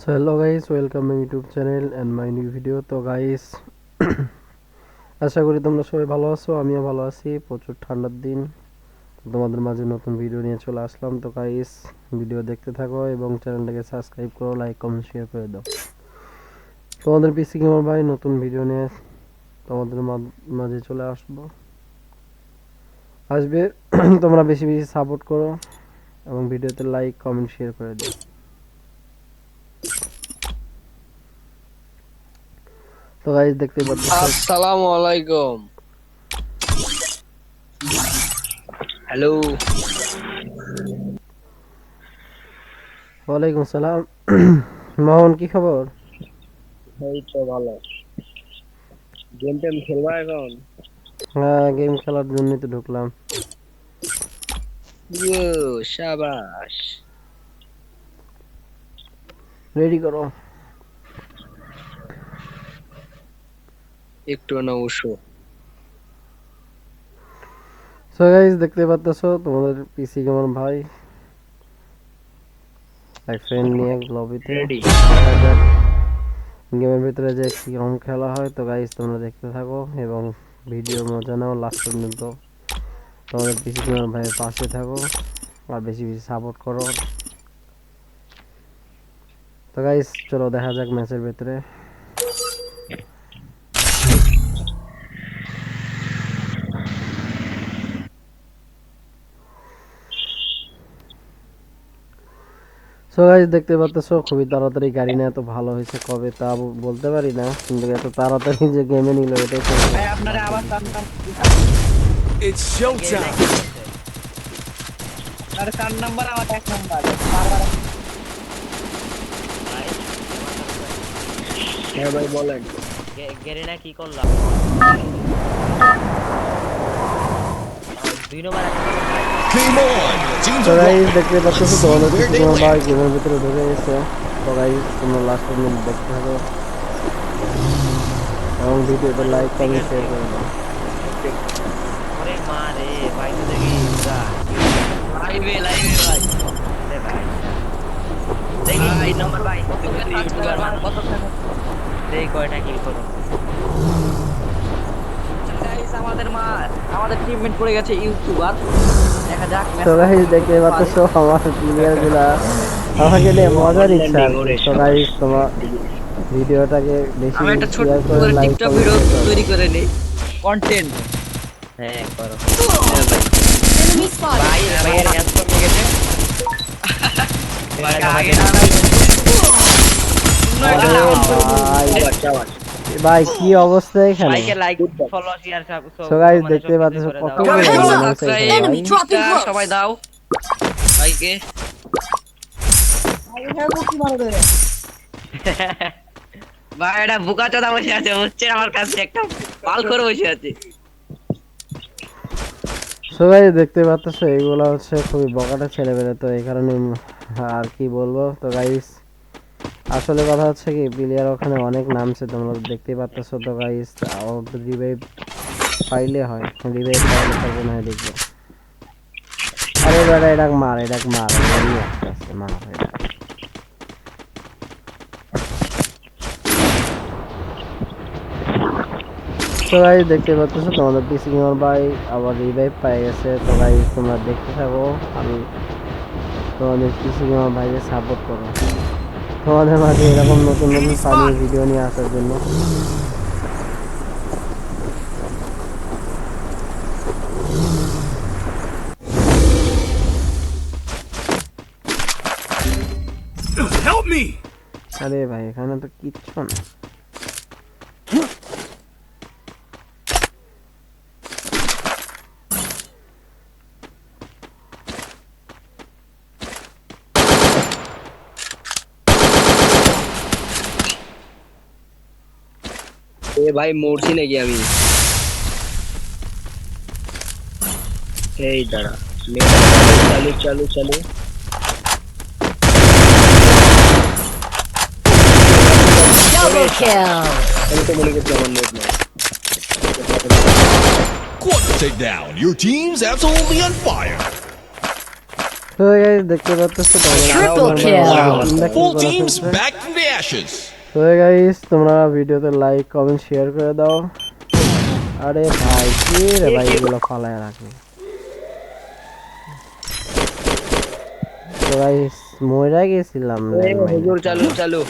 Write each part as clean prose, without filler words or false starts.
So hello guys, welcome my YouTube channel and my new video. তো guys আশা করি তোমরা সবাই ভালো আছো, আমিও ভালো আছি। প্রচুর ঠান্ডার দিন, তোমাদের মাঝে নতুন ভিডিও নিয়ে চলে আসলাম। তো গাইস ভিডিও দেখতে থাকো এবং চ্যানেলটাকে সাবস্ক্রাইব করো, লাইক কমেন্ট শেয়ার করে দাও। তোমাদের পিসি গেমার ভাই নতুন ভিডিও নিয়ে তোমাদের মাঝে চলে আসবে। তোমরা বেশি বেশি সাপোর্ট করো এবং ভিডিওতে লাইক কমেন্ট শেয়ার করে দাও। তো গাইস দেখতে পাচ্ছ, আসসালামু আলাইকুম। হ্যালো, ওয়ালাইকুম সালাম। মোহন কি খবর? এই তো ভালো। গেম টেম খেলবা এখন? হ্যাঁ, গেম খেলার জন্যই তো ঢুকলাম। শাবাশ। রেডি করো। একটু না উঠো। সো গাইস দেখতে পাচ্ছো তোমাদের পিসি গেমার ভাই এক ফ্রেন্ড নিয়ে লবিতে রেডি। গেমের ভিতরে যে কিরকম খেলা হয়। তো গাইস তোমরা দেখতে থাকো এবং ভিডিও মজা নাও লাস্ট পর্যন্ত। তোমাদের পিসি গেমার ভাইয়ের পাশে থাকো আর বেশি বেশি সাপোর্ট করো। তো গাইস চলো দেখা যাক ম্যাচের ভিতরে। সো গাইস দেখতে পাচ্ছো খুবই তাড়াতাড়ি গাড়ি না, এত ভালো হয়েছে কবে তা বলতে পারি না, কিন্তু এত তাড়াতাড়ি যে গেমে নিল এটাই ভাই আপনারা আবার টান It's showtime. আর 4 নাম্বার আমার 1 নাম্বার বারবার। হ্যাঁ ভাই বলেন। গেরিনা কি করলাম? 2 নম্বর Game on. Teams তো are গাইস rolling. দেখতে পাচ্ছ Let's see তোমাদের where পিসি they গেমার ভাই land. গেমের ভিতরে ঢুকে গেছে। তো গাইস তোমরা লাস্ট পর্যন্ত দেখতে থাকো এবং ভিডিওতে লাইক কমেন্ট শেয়ার করে দাও। ওরে মা রে ভাই তো দেখি যা লাইভে ভাই। রে ভাই দেখি ভাই, 2 নম্বর ভাই কত তুমি টাকা ইউটিউবার কত মানুষ টাকা? দেই কয়টা কিল করো। গাইস আমাদের টিমমেট পড়ে গেছে ইউটিউবার। দেখা যাক তো গাইস দেখতে পাচ্ছ আমার প্লেয়ার গুলা আমাকে নিয়ে মজা নিচ্ছে আর কি। তো গাইস তোমার ভিডিওটাকে বেশি আমি বেশি একটা ছোট শেয়ার করে করে like TikTok comment video share করে তৈরি দাও। করে নেই, কন্টেন্ট। হ্যাঁ করো Enemy spotted. ভাই ভাইয়ের হ্যান্ড কমে গেছে ভাই আগে ভাই কি অবস্থা এখানে? ভাইকে like follow share so guys দেখতে পাচ্ছ কতগুলো Guys, মানুষ এখানে Enemy ভাই। dropping close. সবাই দাও ভাইকে। ভাই এটা বুকা চোদা বসে আছে, হচ্ছে আমার কাছে একটা পাল করে বসে আছে। সো গাইস দেখতে পাচ্ছ এগুলো হচ্ছে খুবই বকাটা ছেলেবেলে, তো এই কারণে আর কি বলবো। তো গাইস আসলে কথা হচ্ছে কি প্লেয়ার ওখানে অনেক নামছে তোমরা দেখতে পাচ্ছ। তো গাইস রিভাইভ পাইলে হয়, রিভাইভ পাইলে তখন হয় দেখবো। আরে বেটা এটা মার আস্তে মার এটা। তো গাইস দেখতে পাচ্ছ তোমাদের পিসি গেমার ভাই আবার রিভাইভ পেয়ে গেছে। তো গাইস তোমরা দেখতে থাকো আর তোমাদের পিসি গেমার ভাইকে সাপোর্ট করো তোমাদের মাঝে এরকম নতুন নতুন ফানি ভিডিও নিয়ে আসার জন্য। Help me. আরে ভাই এখানে তো কিচ্ছু না। এ ভাই মরছি নাকি আমি? এই দাঁড়া, চালু চালু চালু। Double kill. আমি তো মনে করছি আমার নেট নাই। Quarter takedown. Your team's absolutely on fire. তো গাইস দেখতে পাচ্ছ Triple kill. Full teams back from the ashes. তো গাইস তোমরা ভিডিওতে লাইক কমেন্ট শেয়ার করে দাও। আরে ভাই কি রে ভাই এগুলো ফালায় রাখে। তো গাইস মইরা গেছিলাম রে ভাই। হুজুর চালু চালু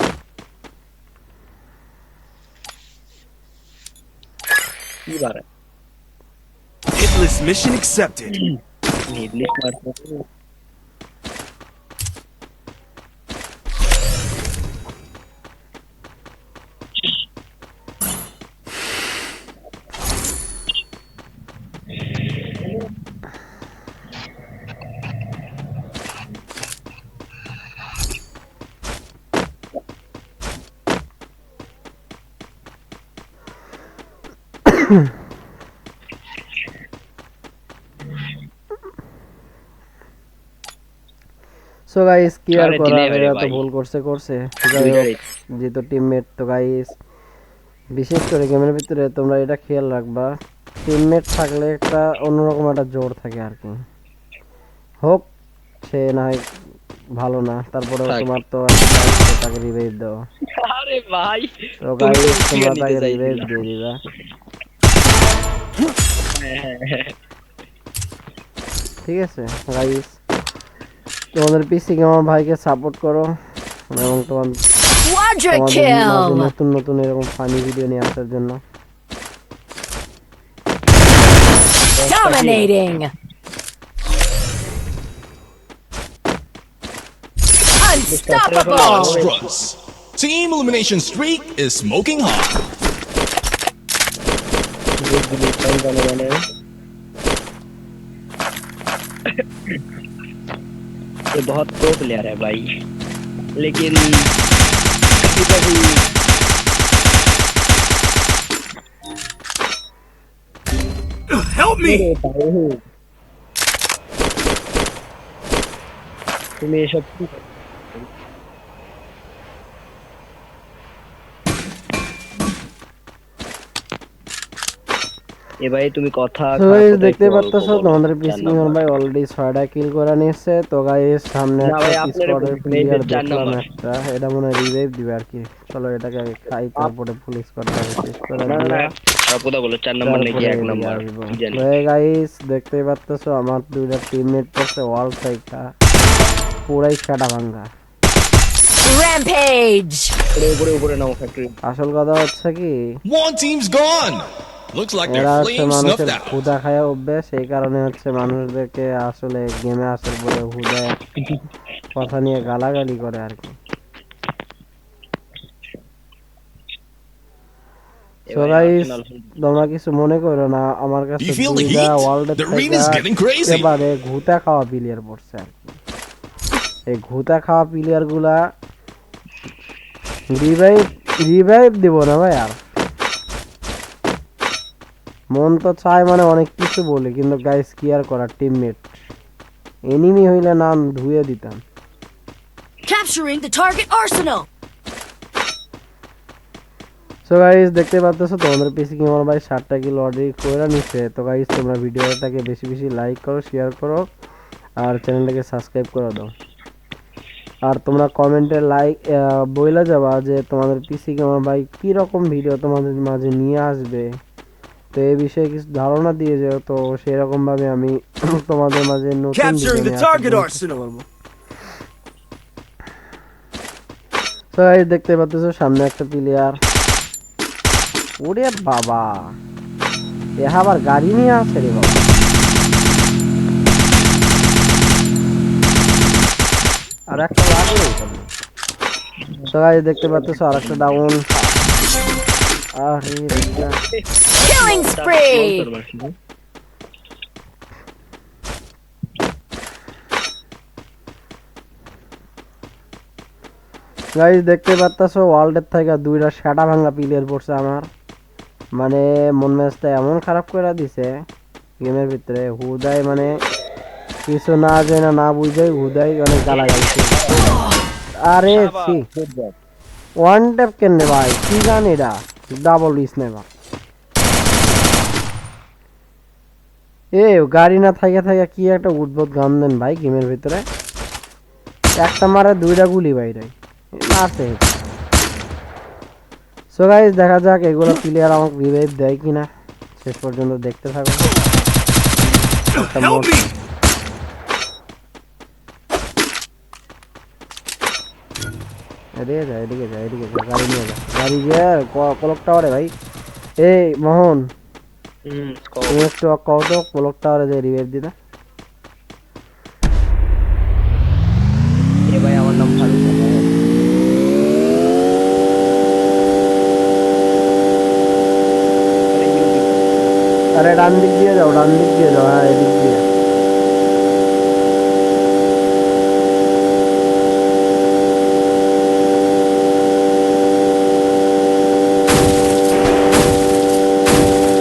কি বারে Hitless mission accepted. নিবলিশ মারছে সো গাইস কি আর আরে করা দিলে রে এরা তো ভাই। ভুল করছে যাই হোক, যেহেতু টিমমেট তো গাইস বিশেষ করে গেমের ভিতরে তোমরা এটা খেয়াল রাখবা টিমমেট থাকলে একটা অন্যরকম একটা জোর থাকে আর কি হোক সে না হয় ভালো না তারপরে থাক। তোমার তো একটা দায়িত্ব তাকে রিভাইভ দাও আরে ভাই তো তুমি তো গাইস তোমরা নিতে তাকে চাইছিলা। রিভাইভ দিয়ে দিবা ঠিক আছে গাইস তোমাদের পিসি গেমার ভাইকে সাপোর্ট করো এবং Quadra তোমাদের মাঝে kill. নতুন নতুন এরকম ফানি ভিডিও নিয়ে আসার জন্য Dominating. Unstoppable. Struts. Team elimination streak is smoking hot. ये बहुत प्रो प्लेयर है भाई लेकिन कभी Help me! तुम्हें सब এ ভাই তুমি কথা তো গাইস দেখতে পাচ্ছো তোমাদের পিসি গেমার ভাই অলরেডি 6টা কিল করে নিয়েছে তো গাইস সামনে না ভাই, একটা আপনারা স্কোয়াডের বলবেন, প্লেয়ার এই যে 4 দেখলাম নাম্বার। একটা এটা মনে হয় রিভাইভ দিবে আর কি চলো এটাকে আগে খাই তারপরে ফুল স্কোয়াডটা শেষ করে না না দিবা কথা বলো 4 নাম্বার নাকি 1 নাম্বার কি জানি গাইস দেখতেই পাচ্ছো আমার দুইটা টিমমেট করছে ওয়াল সাইডটা পুরাই কাটা ভাঙা Rampage. উপরে উপরে নাও ফ্যাক্টরি আসল কথা হচ্ছে কি One team's gone. Looks like এরা their হচ্ছে flames মানুষের snuffed out. হুদা খায় অভ্যাস এই কারণে হচ্ছে মানুষদেরকে আসলে গেমে আসার পরে হুদা কথা নিয়ে গালাগালি করে আর কি So guys, তোমরা কিছু মনে করো না আমার Do কাছে you feel the দুইটা heat? ওয়ার্ল্ডের The arena's getting crazy. এবারে ঘুতা খাওয়া প্লেয়ার পড়ছে আর কি এই ঘুতা খাওয়া প্লেয়ার গুলা রিভাইভ দিব না ভাই আর মন তো চায় মানে অনেক কিছু বলি কিন্তু গাইস কি আর করার টিমমেট এনিমি হইলে নাম ধুয়ে দিতাম Capturing the target arsenal. So guys দেখতে পাচ্ছ তোমাদের পিসি গেমার ভাই 7টা কিল অলরেডি করে নিছে তো গাইস তোমরা ভিডিওটাকে বেশি বেশি লাইক করো শেয়ার করো আর চ্যানেলটাকে সাবস্ক্রাইব করে দাও আর তোমরা কমেন্টে লাইক বইলা যাবা যে তোমাদের পিসি গেমার ভাই কি রকম ভিডিও তোমাদের মাঝে নিয়ে আসবে তো এই বিষয়ে কিছু ধারণা দিয়ে যাও তো সেই রকম ভাবে আমি তোমাদের মাঝে নতুন Capturing the ভিডিও target নিয়ে আসার arsenal. চেষ্টা করব। তো গাইস দেখতে পাচ্ছ সামনে একটা প্লেয়ার ওরে বাবা এ আবার গাড়ি নিয়ে আসে রে বাবা আর একটা লাগলো তো গাইস দেখতে পাচ্ছ আর একটা ডাউন আরে রে Killing spree. গাইস দেখতে পাচ্ছো ওয়ার্ল্ডের থেকে দুইটা শাটা ভাঙা প্লেয়ার পড়ছে আমার মানে মন মেজাজটা এমন খারাপ করে দিছে গেমের ভিতরে হুদাই মানে কিছু না জানা না বুঝাই হুদাই অনেক গালাগালি করছে। আরে সি ওয়ান ট্যাপ কেন ভাই কি গান এটা ডাবল স্নাইপার এ গাড়ি না থাকা থাকা কি একটা উদ্ভট গান দেন ভাই গেমের ভিতরে, একটা মারে দুইটা গুলি বাইরে আছে। সো গাইস দেখা যাক এগুলো প্লেয়ার আমাকে রিভাইভ দেয় কিনা, শেষ পর্যন্ত দেখতে থাকো। একটা Help me! এদিকে যা, এদিকে যা, এদিকে যা, গাড়ি নিয়ে যা, গাড়ি গিয়ে ক্লক টাওয়ারে ভাই। এই মোহন, তুমি একটু কও তো ক্লক টাওয়ারে যে রিভাইভ দিতে। এ ভাই আমার নাম ফারুক। আরে ডান দিক দিয়ে যাও, ডান দিক দিয়ে যাও, হ্যাঁ এদিক দিয়ে।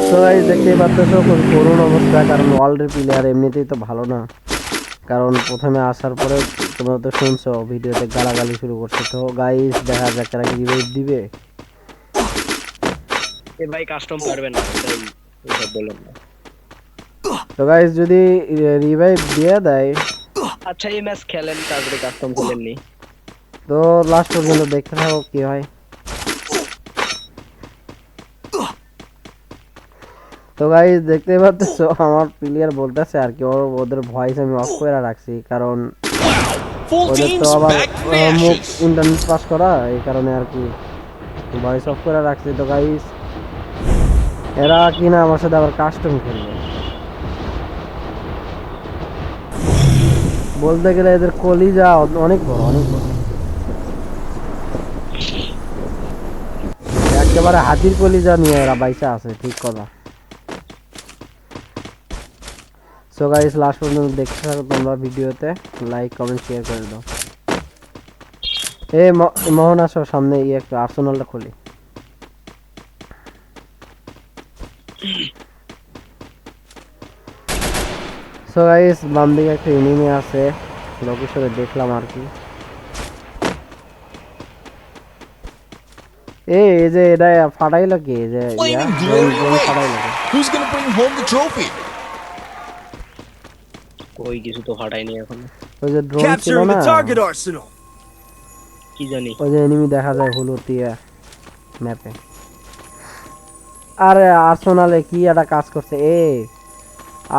তো গাইস দেখতেই পাচ্ছো খুব করুণ অবস্থা, কারণ ওয়ার্ল্ডের প্লেয়ার এমনিতেই তো ভালো না, কারণ প্রথমে আসার পরে তোমরা তো শুনছো ভিডিওতে গালাগালি শুরু করছে। তো গাইস দেখা যাক এরা কি রিভাইভ দিবে। এ ভাই কাস্টম পারবে না, তাই এসব বললাম না। তো গাইস যদি রিভাইভ দিয়ে দেয় আচ্ছা এই ম্যাচ খেলেন, তারপরে কাস্টম খেলেননি। তো লাস্ট পর্যন্ত দেখতে থাকো কি হয়। তো গাইস দেখতেই পাচ্ছো আমার প্লেয়ার বলতেছে আর কি, ওদের ভয়েস আমি অফ করে রাখছি, কারণ Full ওদের তো team's আবার back from the মুখ ashes. ইন্টারনেট পাস করা, এই কারণে আর কি ভয়েস অফ করে রাখছি। তো গাইস এরা কিনা আমার সাথে আবার কাস্টম খেলবে, বলতে গেলে এদের কলিজা অনেক বড়, অনেক বড়, একেবারে হাতির কলিজা নিয়ে এরা বাইসা আছে, ঠিক কথা। সো গাইস লাস্ট পর্যন্ত দেখতে থাকো তোমরা, ভিডিওতে লাইক কমেন্ট শেয়ার করে দাও। মোহন আসো সামনে, একটু আর্সেনালটা খুলি। সো গাইস বাম দিকে একটা এনিমি আছে, লোকেশনে দেখলাম আর কি। এই যে এটা ফাটাইলো কি, যে Flaming glory ফাটাইলো কি? away. Who's gonna bring home the trophy? ওই কিছু তো ফাটাইনি এখন, ওই যে ড্রোন ছিল Capturing না, the target arsenal. কি জানি। ওই যে এনিমি দেখা যায় হলুদ দিয়ে ম্যাপে। আরে আর্সেনালে কি একটা কাজ করছে,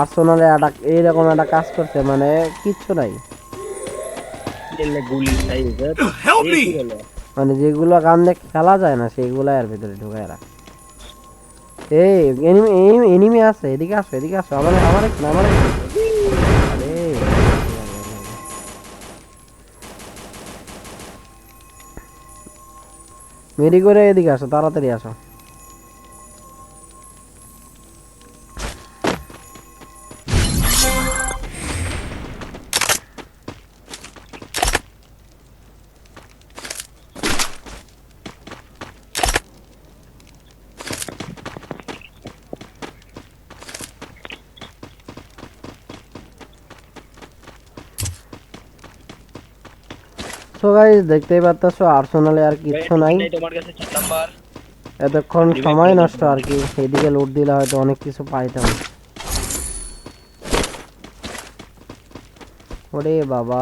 আর্সেনালে একটা এইরকম একটা কাজ করছে, মানে কিচ্ছু নাই, এলে গুলি সাইজের Help এই কি me! হলো? মানে যেগুলো গান দিয়ে খেলা যায় না সেগুলো এর ভিতরে ঢুকায় রাখ। এনিমি এনিমি আছে, এদিকে আসো, এদিকে আসো, আমার আমার আমার আরে মেরি করে এদিকে আসো, তাড়াতাড়ি আসো। সো গাইস দেখতেই পাচ্ছো আর্সেনালে আর কিচ্ছু নাই, তোমার কাছে 4 নাম্বার। এতক্ষণ সময় নষ্ট আর কি, এদিকে লুট দিলে হয়তো অনেক কিছু পাইতাম। ওরে বাবা,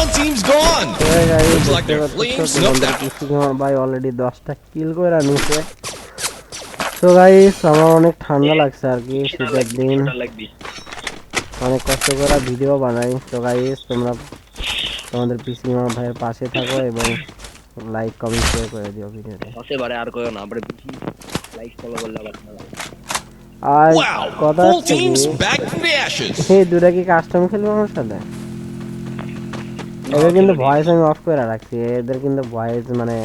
One team's gone. Looks like they're fleeing snuffed out. ভাই অলরেডি 10টা কিল করে নিছে। তো গাইস আমার অনেক ঠান্ডা লাগছে আর কি, শীতের দিন ছোটা লাগবি। অনেক কষ্ট করে ভিডিও বানাই। তো গাইস তোমরা তোমাদের পিসি মামা ভাইয়ের পাশে থাকো এবং লাইক কমেন্ট শেয়ার করে দিও ভিডিওতে। হতে পারে আর কইও না, আমরা বেশি লাইক ফলো করলে আবার ভালো লাগে। আর Wow. কথা Full হচ্ছে কি, team's back from the ashes. এই দুটা কি কাস্টম খেলবে আমার সাথে? এদের কিন্তু ভয়েস আমি অফ করে রাখছি, এদের কিন্তু ভয়েস মানে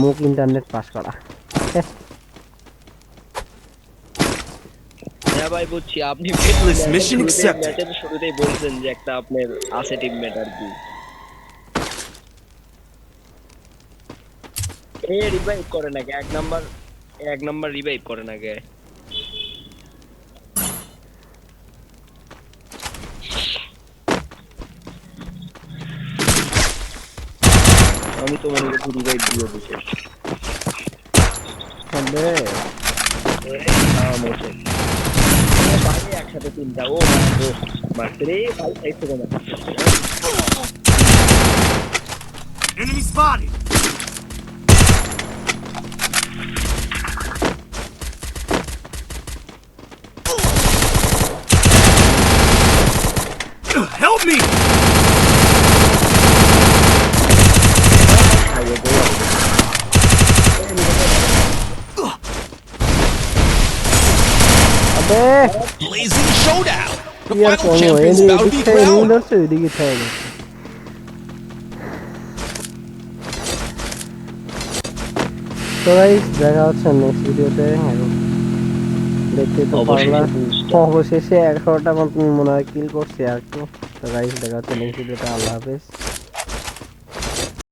মুখ ইন্টারনেট পাস করা। হ্যাঁ ভাই বুঝছি আপনি Mission accepted. ম্যাচের শুরুতেই বলছেন যে একটা আপনার আছে টিমমেট আর কি এ রিভাইভ করে নাকি এক নাম্বার রিভাইভ করে নাকি আমি তোমার একটু রিভাইভ দিয়ে দিচ্ছি হবে বাইরে একসাথে তিনটা ও মারতে রে ভাই সাইড থেকে না Enemy spotted. Help me! আবে Blazing showdown. The কি আর final করবো champion is about to be এদিকে এনিমি crowned. ধরছে ওইদিকে থেকে গেছে তো গাইস দেখা হচ্ছে নেক্সট ভিডিওতে দেখতে তো পারলা অবশেষে 11টা মতন মনে হয় কিল করছি আর কি তো গাইস দেখা হচ্ছে নেক্সট ভিডিওতে আল্লাহ হাফেজ